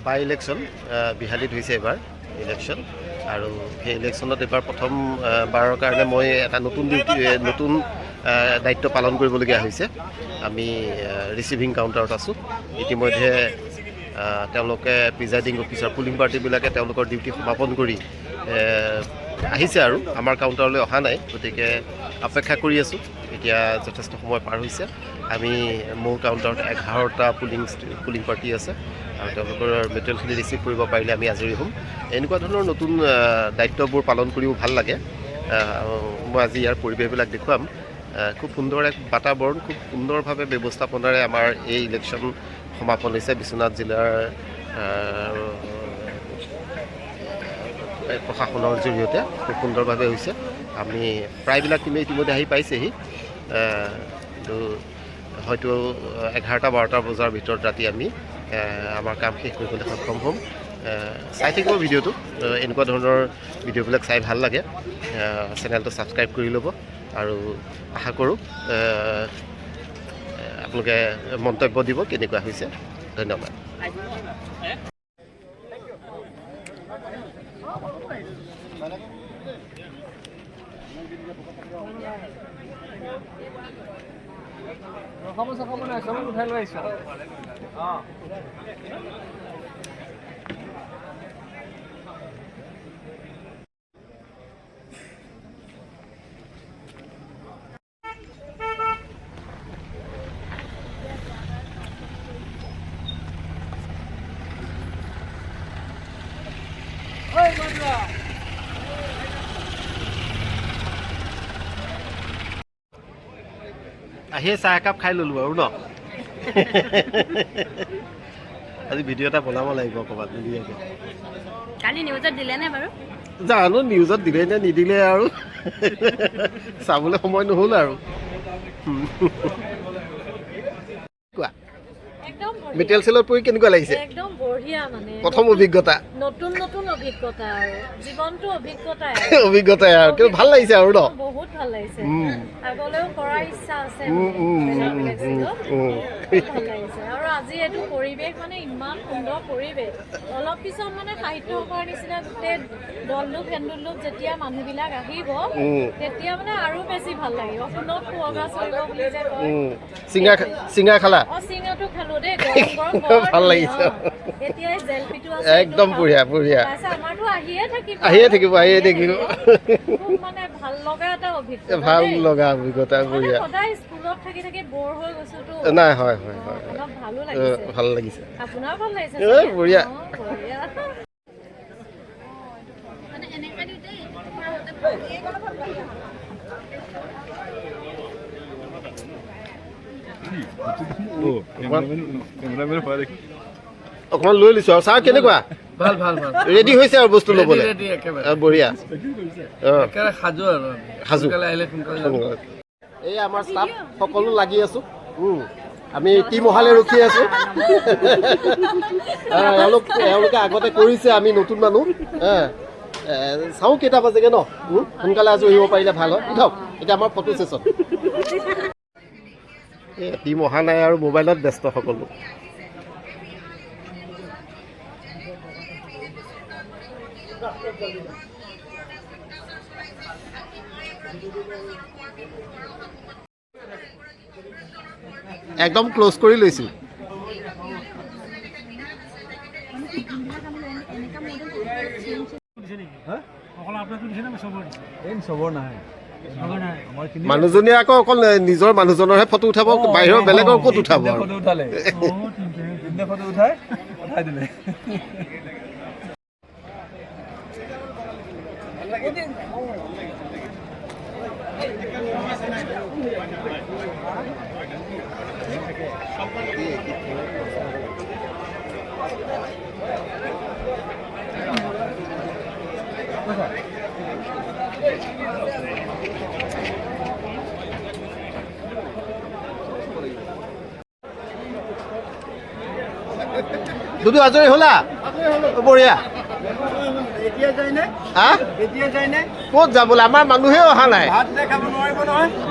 বাই election বিহালীত হৈছে এবাৰ ইলেকশ্যন আৰু সেই ইলেকশ্যনত এবাৰ প্ৰথমবাৰৰ কাৰণে মই এটা নতুন দায়িত্ব পালন কৰিবলগীয়া হৈছে। আমি ৰিচিভিং কাউণ্টাৰত আছোঁ। ইতিমধ্যে তেওঁলোকে প্ৰিজাইডিং অফিচাৰ পুলিং পাৰ্টিবিলাকে তেওঁলোকৰ ডিউটি সমাপন কৰি আহিছে আৰু আমাৰ কাউণ্টাৰলৈ অহা নাই, গতিকে অপেক্ষা কৰি আছোঁ। এতিয়া যথেষ্ট সময় পাৰ হৈছে। আমি মোৰ কাউণ্টাৰত 11টা পুলিং পাৰ্টি আছে আৰু তেওঁলোকৰ মেটেৰিয়েলখিনি ৰিচিভ কৰিব পাৰিলে আমি আজৰি হ'ম। এনেকুৱা ধৰণৰ নতুন দায়িত্ববোৰ পালন কৰিও ভাল লাগে। মই আজি ইয়াৰ পৰিৱেশবিলাক দেখুৱাম। খুব সুন্দৰ এক বাতাবৰণ, খুব সুন্দৰভাৱে ব্যৱস্থাপনাৰে আমাৰ এই ইলেকশ্যন সমাপন হৈছে। বিশ্বনাথ জিলাৰ প্ৰশাসনৰ জৰিয়তে খুব সুন্দৰভাৱে হৈছে। আমি প্ৰায়বিলাক টিমে ইতিমধ্যে আহি পাইছেহি, কিন্তু হয়তো 11টা-12টা বজাৰ ভিতৰত ৰাতি আমি আমাৰ কাম শেষ কৰিবলৈ সক্ষম হ'ম। চাই থাকিব ভিডিঅ'টো। এনেকুৱা ধৰণৰ ভিডিঅ'বিলাক চাই ভাল লাগে। চেনেলটো ছাবস্ক্ৰাইব কৰি ল'ব আৰু আশা কৰোঁ আপোনালোকে মন্তব্য দিব কেনেকুৱা হৈছে। ধন্যবাদ। উঠাই লৈ আহিছোঁ। আহিয়ে চাহ একাপ খাই ল'লোঁ আৰু ন। আজি ভিডিঅ' এটা বনাব লাগিব ক'ৰবাত ধুনীয়াকৈ। কালি নিউজত দিলেনে বাৰু? জানো নিউজত দিলে নে নিদিলে আৰু চাবলৈ সময় নহ'ল আৰু। কোৱা, মেটেৰিয়েল চেলত পৰি কেনেকুৱা লাগিছে? একদম বঢ়িয়া, মানে প্ৰথম অভিজ্ঞতা, নতুন অভিজ্ঞতা আৰু জীৱনটো অভিজ্ঞতাই অভিজ্ঞতাই আৰু কিন্তু ভাল লাগিছে আৰু ন। বহুত ভাল লাগিছে। আগলৈও কৰাৰ ইচ্ছা আছে। ভাল লাগিছে আৰু আজি এইটো পৰিৱেশ, মানে ইমান সুন্দৰ পৰিৱেশ। অলপ পিছত মানে সাহিত্য সভাৰ নিচিনা গোটেই দললোক হেন্দুলোক যেতিয়া মানুহবিলাক আহিব, তেতিয়া মানে আৰু বেছি ভাল লাগিব। সোণত সুৱগা চলিব বুলি যে কয়। চিঙা খালা? চিঙাটো খালো দেই, গৰম ভাল লাগিছে। এতিয়া জেলপিটো আছে, একদম বঢ়িয়া বঢ়িয়া। আমাৰতো আহিয়ে থাকিব। খুব মানে ভাল লগা এটা অভিজ্ঞতা, ভাল লগা অভিজ্ঞতা, বঢ়িয়া। সদায় স্কুলত থাকি থাকি বৰ হৈ গৈছোতো। নাই, হয় হয় হয়, ভালো লাগিছে। ভাল লাগিছে। আপোনাৰ ভাল লাগিছে? বঢ়িয়া। মানে এনেকৈ দিওঁতে অকণমান লৈ লৈছো আৰু। চাহ কেনেকুৱা? ভাল ভাল ভাল, ৰেডি হৈছে আৰু বস্তু ল'বলৈ? বঢ়িয়া, সাজু। এই আমাৰ ষ্টাফ সকলো লাগি আছো। আমি টিম অহালে ৰখি আছো। এওঁলোকে আগতে কৰিছে, আমি নতুন মানুহ। চাওঁ কেইটা বাজেগে ন, সোনকালে আজৰি আহিব পাৰিলে ভাল হয়। উঠক, এতিয়া আমাৰ ফটো ছেশ্যন। টিম অহা নাই আৰু মোবাইলত ব্যস্ত সকলো। একদম ক্লোজ কৰি লৈছো। মানুহজনীয়ে আকৌ অকল নিজৰ মানুহজনৰহে ফটো উঠাব, বাহিৰৰ বেলেগৰ ক'ত উঠাব? দুদু আজৰি হ'লা? বঢ়িয়া। ক'ত যাবলৈ? আমাৰ মানুহে অহা নাই।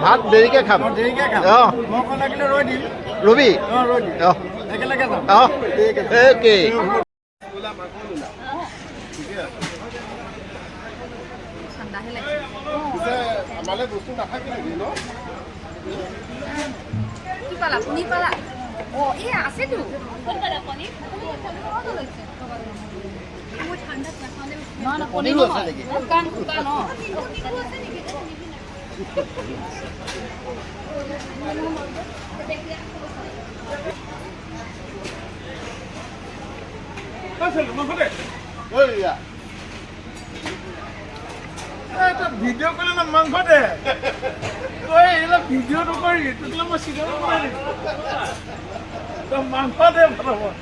ভাত দেৰিকে খাম। ৰবি, ঠাণ্ডাহে লাগিছে কি পালা পনীৰ পালা অঁ এই আছেতো ক'ত পালা পনীৰ পনীৰো আছে নেকি শুকান শুকান অঁ ভিডিঅ' কৰিলে না মাংস দে তই এইবিলাক ভিডিঅ' নকৰি তোক মই চিনেমা বনাই দিম তই মাংস দে ভাল হ'ব